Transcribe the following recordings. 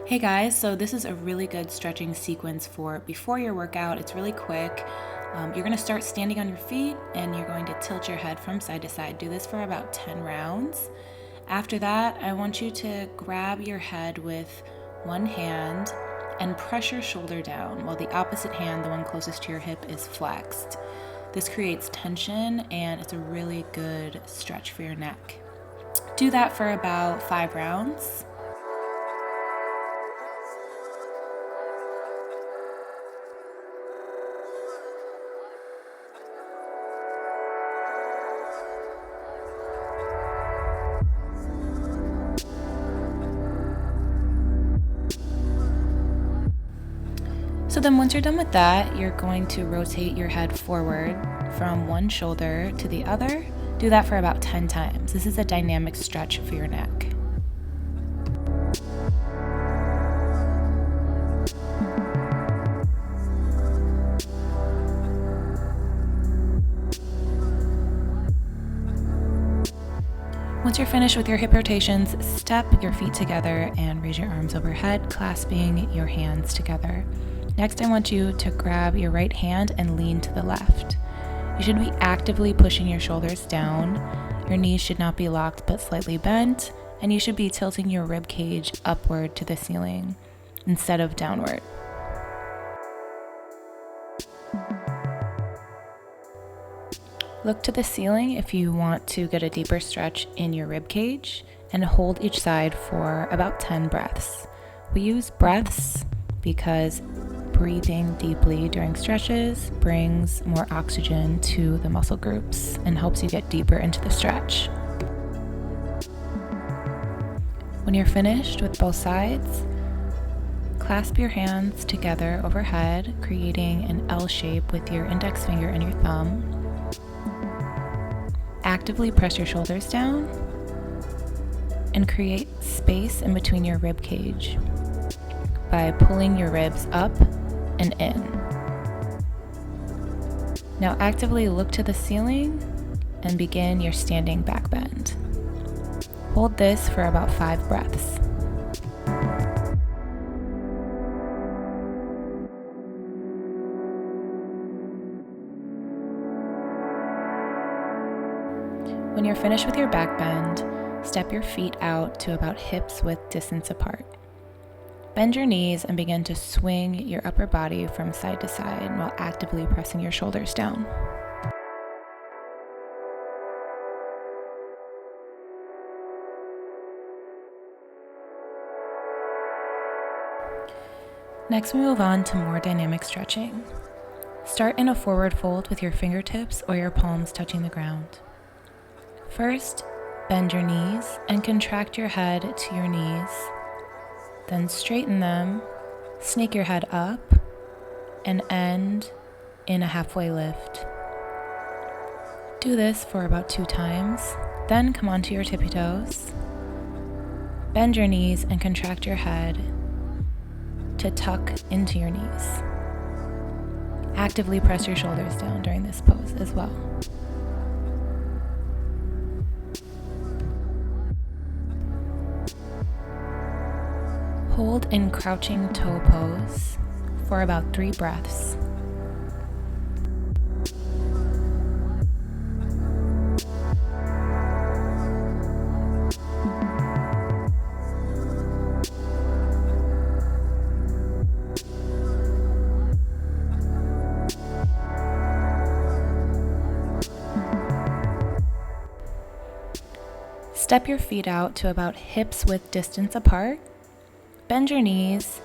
Hey guys, so this is a really good stretching sequence for before your workout. It's really quick. You're going to start standing on your feet and you're going to tilt your head from side to side. Do this for about 10 rounds. After that, I want you to grab your head with one hand and press your shoulder down while the opposite hand, the one closest to your hip, is flexed. This creates tension and it's a really good stretch for your neck. Do that for about 5 rounds. So then once you're done with that, you're going to rotate your head forward from one shoulder to the other. Do that for about 10 times. This is a dynamic stretch for your neck. Once you're finished with your hip rotations, step your feet together and raise your arms overhead, clasping your hands together. Next, I want you to grab your right hand and lean to the left. You should be actively pushing your shoulders down. Your knees should not be locked but slightly bent, and you should be tilting your rib cage upward to the ceiling instead of downward. Look to the ceiling if you want to get a deeper stretch in your rib cage, and hold each side for about 10 breaths. We use breaths because breathing deeply during stretches brings more oxygen to the muscle groups and helps you get deeper into the stretch. When you're finished with both sides, clasp your hands together overhead, creating an L shape with your index finger and your thumb. Actively press your shoulders down and create space in between your rib cage by pulling your ribs up and in. Now actively look to the ceiling and begin your standing back bend. Hold this for about 5 breaths. When you're finished with your back bend, step your feet out to about hips width distance apart. Bend your knees and begin to swing your upper body from side to side while actively pressing your shoulders down. Next, we move on to more dynamic stretching. Start in a forward fold with your fingertips or your palms touching the ground. First, bend your knees and contract your head to your knees. Then straighten them, snake your head up, and end in a halfway lift. Do this for about 2 times. Then come onto your tippy toes. Bend your knees and contract your head to tuck into your knees. Actively press your shoulders down during this pose as well. Hold in crouching toe pose for about 3 breaths. Step your feet out to about hips width distance apart. Bend your knees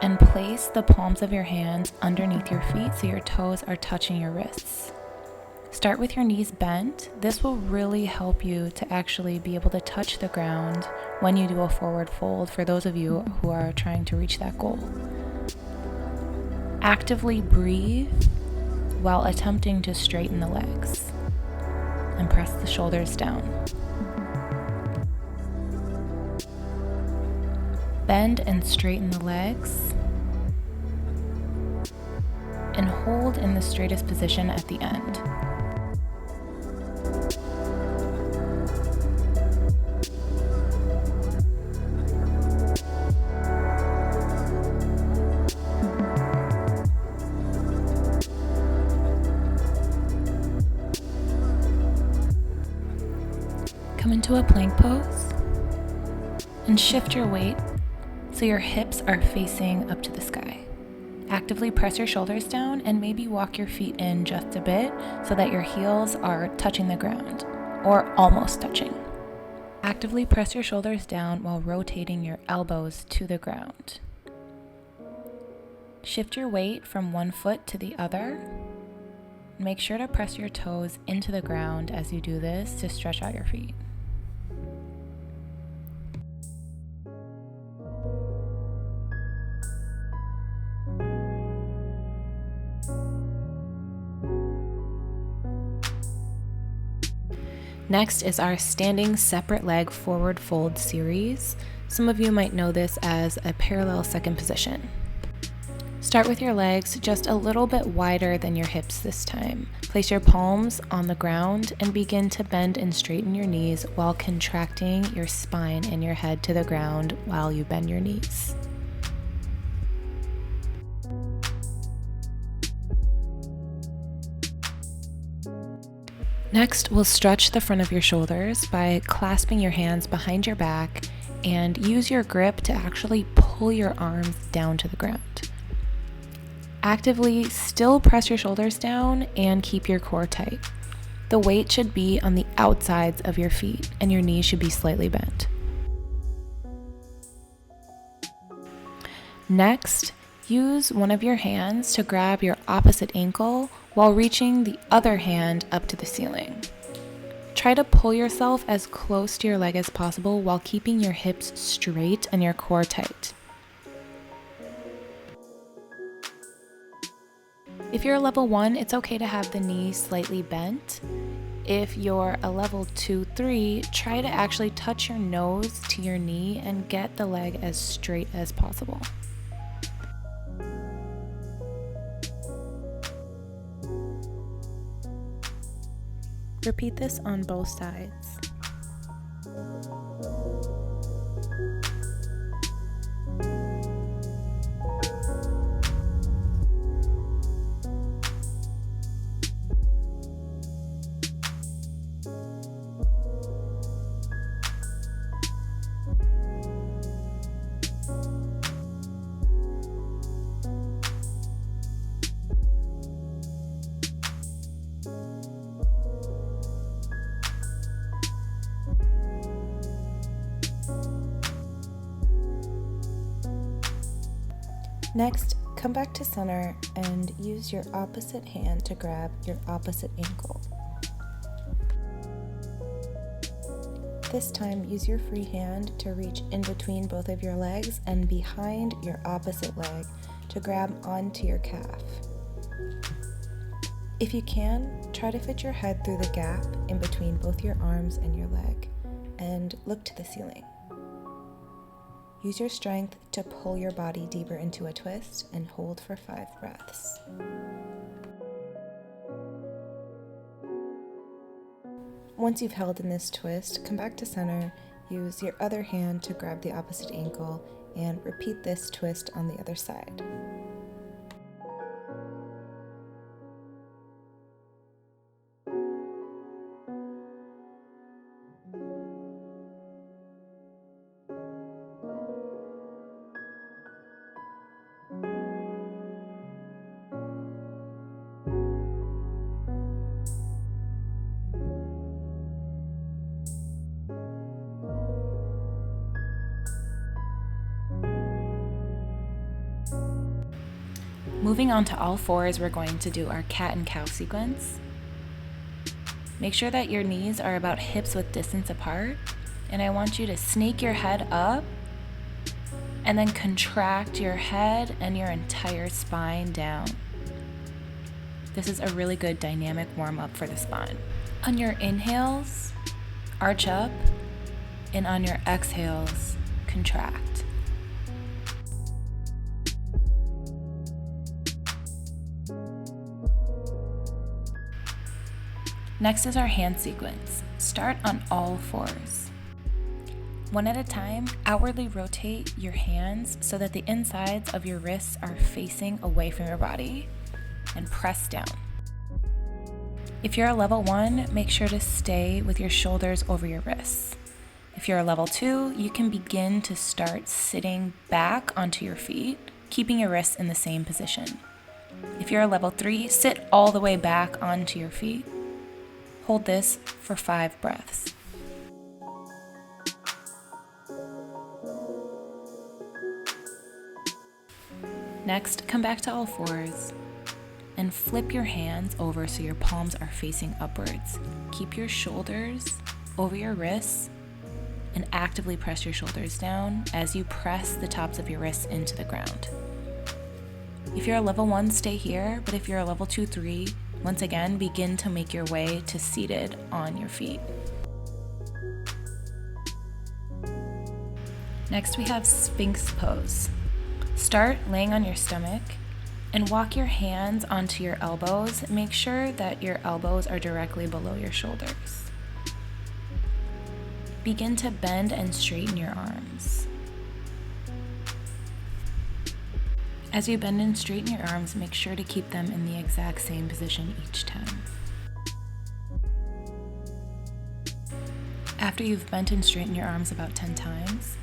and place the palms of your hands underneath your feet so your toes are touching your wrists. Start with your knees bent. This will really help you to actually be able to touch the ground when you do a forward fold for those of you who are trying to reach that goal. Actively breathe while attempting to straighten the legs and press the shoulders down. Bend and straighten the legs and hold in the straightest position at the end. Come into a plank pose and shift your weight so your hips are facing up to the sky. Actively press your shoulders down and maybe walk your feet in just a bit so that your heels are touching the ground or almost touching. Actively press your shoulders down while rotating your elbows to the ground. Shift your weight from one foot to the other. Make sure to press your toes into the ground as you do this to stretch out your feet. Next is our standing separate leg forward fold series. Some of you might know this as a parallel second position. Start with your legs just a little bit wider than your hips this time. Place your palms on the ground and begin to bend and straighten your knees while contracting your spine and your head to the ground while you bend your knees. Next, we'll stretch the front of your shoulders by clasping your hands behind your back and use your grip to actually pull your arms down to the ground. Actively still press your shoulders down and keep your core tight. The weight should be on the outsides of your feet and your knees should be slightly bent. Next, use one of your hands to grab your opposite ankle while reaching the other hand up to the ceiling. Try to pull yourself as close to your leg as possible while keeping your hips straight and your core tight. If you're a level 1, it's okay to have the knee slightly bent. If you're a level 2, 3, try to actually touch your nose to your knee and get the leg as straight as possible. Repeat this on both sides. Next, come back to center and use your opposite hand to grab your opposite ankle. This time, use your free hand to reach in between both of your legs and behind your opposite leg to grab onto your calf. If you can, try to fit your head through the gap in between both your arms and your leg and look to the ceiling. Use your strength to pull your body deeper into a twist and hold for 5 breaths. Once you've held in this twist, come back to center, use your other hand to grab the opposite ankle, and repeat this twist on the other side. Moving on to all fours, we're going to do our cat and cow sequence. Make sure that your knees are about hips width distance apart, and I want you to snake your head up and then contract your head and your entire spine down. This is a really good dynamic warm-up for the spine. On your inhales, arch up, and on your exhales, contract. Next is our hand sequence. Start on all fours. One at a time, outwardly rotate your hands so that the insides of your wrists are facing away from your body and press down. If you're a level 1, make sure to stay with your shoulders over your wrists. If you're a level 2, you can begin to start sitting back onto your feet, keeping your wrists in the same position. If you're a level 3, sit all the way back onto your feet. Hold this for 5 breaths. Next, come back to all fours and flip your hands over so your palms are facing upwards. Keep your shoulders over your wrists and actively press your shoulders down as you press the tops of your wrists into the ground. If you're a level 1, stay here, but if you're a level 2, 3, once again, begin to make your way to seated on your feet. Next, we have Sphinx pose. Start laying on your stomach and walk your hands onto your elbows. Make sure that your elbows are directly below your shoulders. Begin to bend and straighten your arms. As you bend and straighten your arms, make sure to keep them in the exact same position each time. After you've bent and straightened your arms about 10 times,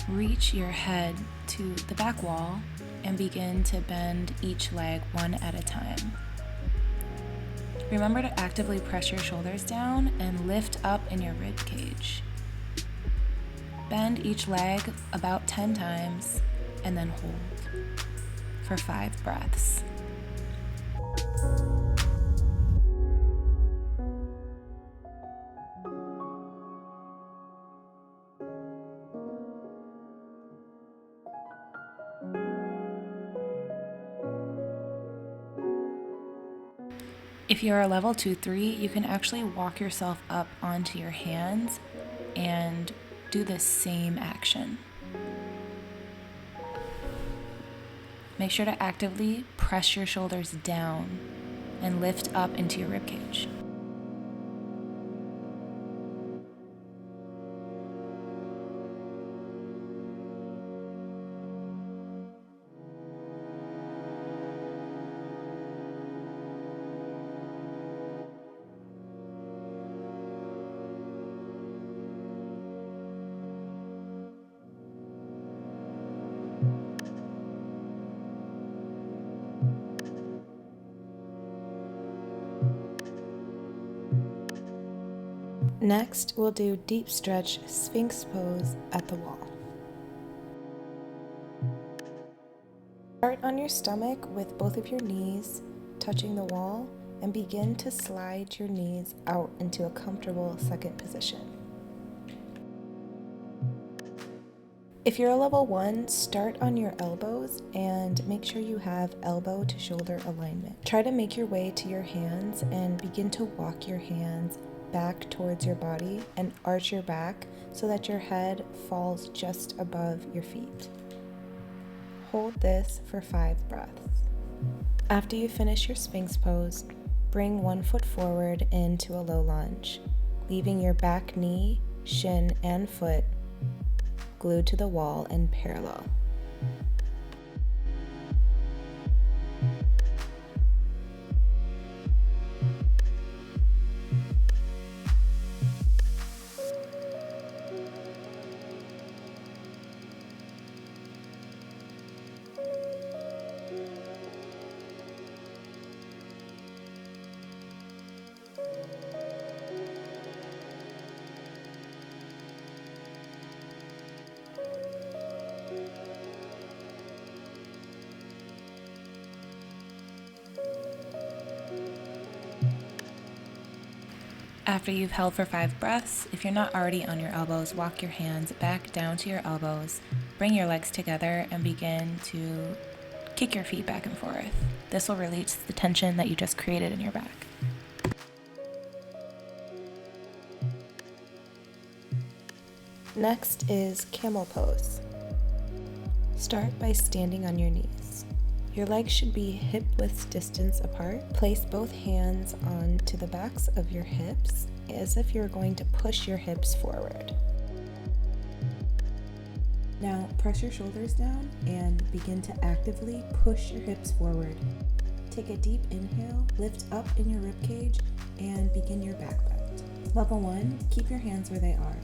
reach your head to the back wall and begin to bend each leg one at a time. Remember to actively press your shoulders down and lift up in your rib cage. Bend each leg about 10 times and then hold for 5 breaths. If you're a level 2, 3, you can actually walk yourself up onto your hands and do the same action. Make sure to actively press your shoulders down and lift up into your ribcage. Next, we'll do deep stretch Sphinx pose at the wall. Start on your stomach with both of your knees touching the wall and begin to slide your knees out into a comfortable second position. If you're a level 1, start on your elbows and make sure you have elbow to shoulder alignment. Try to make your way to your hands and begin to walk your hands back towards your body and arch your back so that your head falls just above your feet. Hold this for 5 breaths. After you finish your Sphinx pose, bring one foot forward into a low lunge, leaving your back knee, shin, and foot glued to the wall and parallel. After you've held for 5 breaths, if you're not already on your elbows, walk your hands back down to your elbows, bring your legs together, and begin to kick your feet back and forth. This will release the tension that you just created in your back. Next is camel pose. Start by standing on your knees. Your legs should be hip-width distance apart. Place both hands onto the backs of your hips as if you're going to push your hips forward. Now press your shoulders down and begin to actively push your hips forward. Take a deep inhale, lift up in your ribcage, and begin your back bend. Level 1, keep your hands where they are.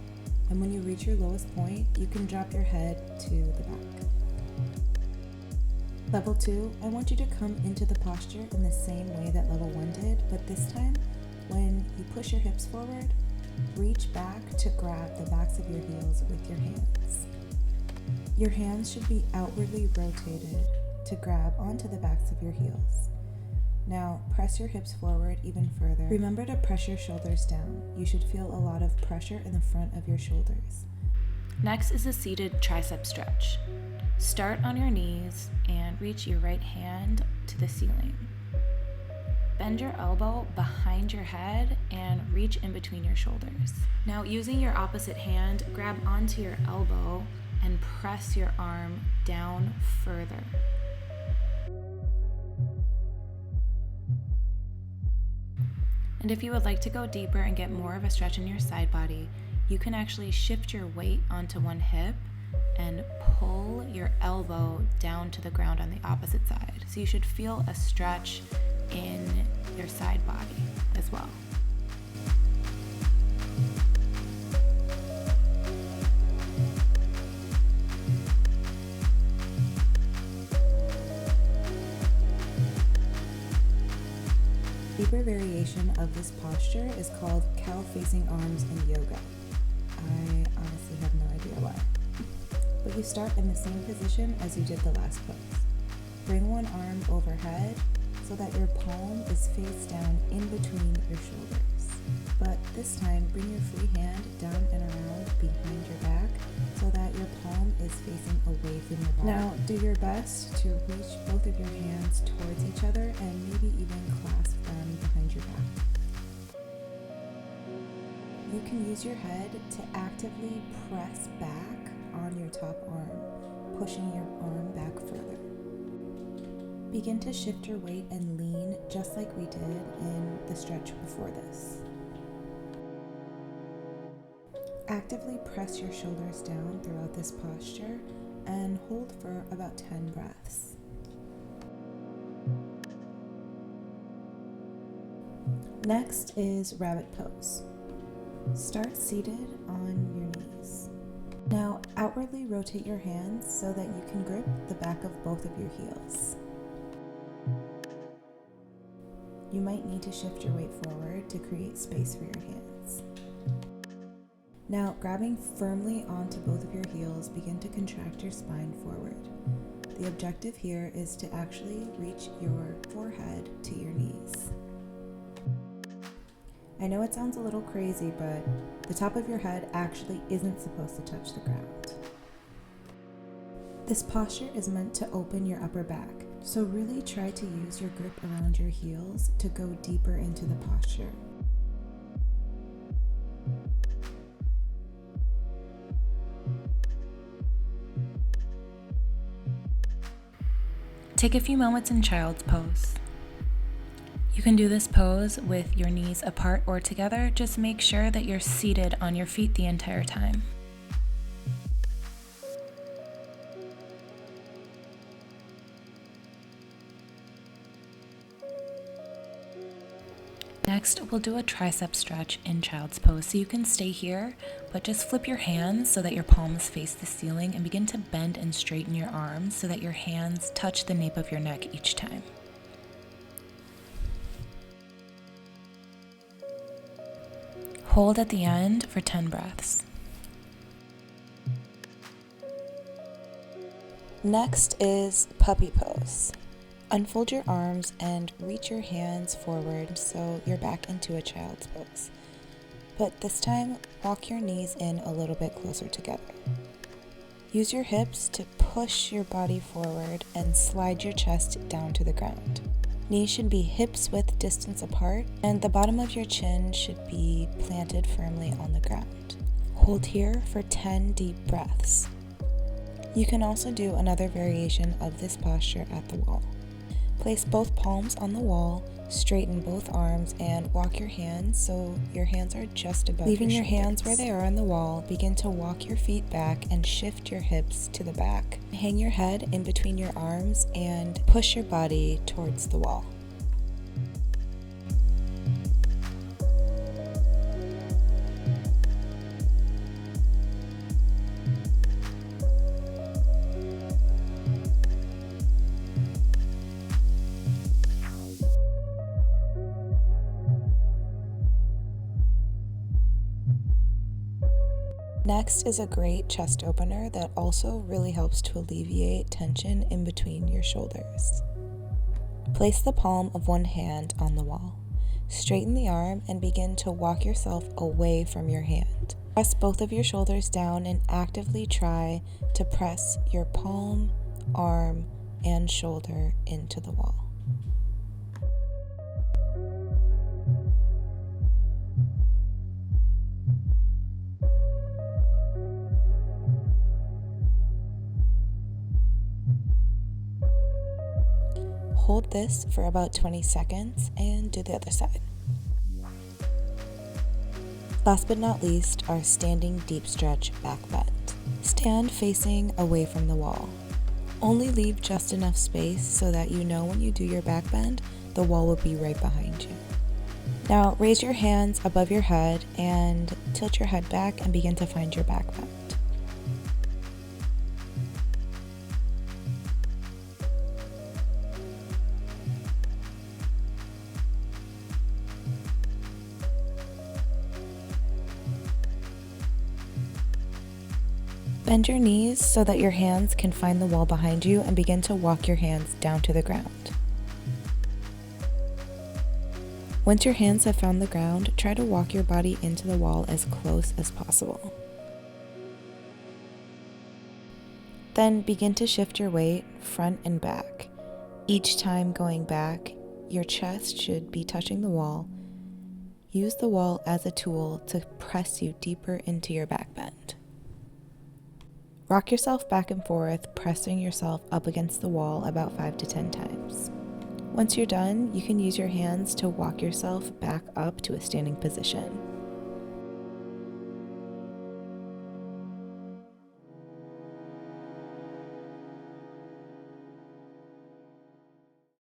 And when you reach your lowest point, you can drop your head to the back. Level 2, I want you to come into the posture in the same way that level 1 did, but this time, when you push your hips forward, reach back to grab the backs of your heels with your hands. Your hands should be outwardly rotated to grab onto the backs of your heels. Now, press your hips forward even further. Remember to press your shoulders down. You should feel a lot of pressure in the front of your shoulders. Next is a seated tricep stretch. Start on your knees and reach your right hand to the ceiling. Bend your elbow behind your head and reach in between your shoulders. Now, using your opposite hand, grab onto your elbow and press your arm down further. And if you would like to go deeper and get more of a stretch in your side body, you can actually shift your weight onto one hip and pull your elbow down to the ground on the opposite side. So you should feel a stretch in your side body as well. Deeper variation of this posture is called cow-facing arms in yoga. I honestly have no idea why. But you start in the same position as you did the last pose. Bring one arm overhead so that your palm is face down in between your shoulders. But this time, bring your free hand down and around behind your back so that your palm is facing away from your body. Now, do your best to reach both of your hands towards each other and maybe even clasp them behind your back. You can use your head to actively press back on your top arm, pushing your arm back further. Begin to shift your weight and lean just like we did in the stretch before this. Actively press your shoulders down throughout this posture and hold for about 10 breaths. Next is rabbit pose. Start seated on your knees. Now outwardly rotate your hands so that you can grip the back of both of your heels. You might need to shift your weight forward to create space for your hands. Now, grabbing firmly onto both of your heels, begin to contract your spine forward. The objective here is to actually reach your forehead to your knees. I know it sounds a little crazy, but the top of your head actually isn't supposed to touch the ground. This posture is meant to open your upper back, so really try to use your grip around your heels to go deeper into the posture. Take a few moments in child's pose. You can do this pose with your knees apart or together. Just make sure that you're seated on your feet the entire time. Next, we'll do a tricep stretch in child's pose. So you can stay here, but just flip your hands so that your palms face the ceiling and begin to bend and straighten your arms so that your hands touch the nape of your neck each time. Hold at the end for 10 breaths. Next is puppy pose. Unfold your arms and reach your hands forward so you're back into a child's pose. But this time, walk your knees in a little bit closer together. Use your hips to push your body forward and slide your chest down to the ground. Knees should be hips width distance apart, and the bottom of your chin should be planted firmly on the ground. Hold here for 10 deep breaths. You can also do another variation of this posture at the wall. Place both palms on the wall, straighten both arms, and walk your hands so your hands are just above your shoulders. Leaving your hands where they are on the wall, begin to walk your feet back and shift your hips to the back. Hang your head in between your arms and push your body towards the wall. Next is a great chest opener that also really helps to alleviate tension in between your shoulders. Place the palm of one hand on the wall. Straighten the arm and begin to walk yourself away from your hand. Press both of your shoulders down and actively try to press your palm, arm, and shoulder into the wall. Hold this for about 20 seconds and do the other side. Last but not least, our standing deep stretch back bend. Stand facing away from the wall. Only leave just enough space so that you know when you do your back bend, the wall will be right behind you. Now raise your hands above your head and tilt your head back and begin to find your back bend. Bend your knees so that your hands can find the wall behind you and begin to walk your hands down to the ground. Once your hands have found the ground, try to walk your body into the wall as close as possible. Then begin to shift your weight front and back. Each time going back, your chest should be touching the wall. Use the wall as a tool to press you deeper into your back bend. Rock yourself back and forth, pressing yourself up against the wall about 5 to 10 times. Once you're done, you can use your hands to walk yourself back up to a standing position.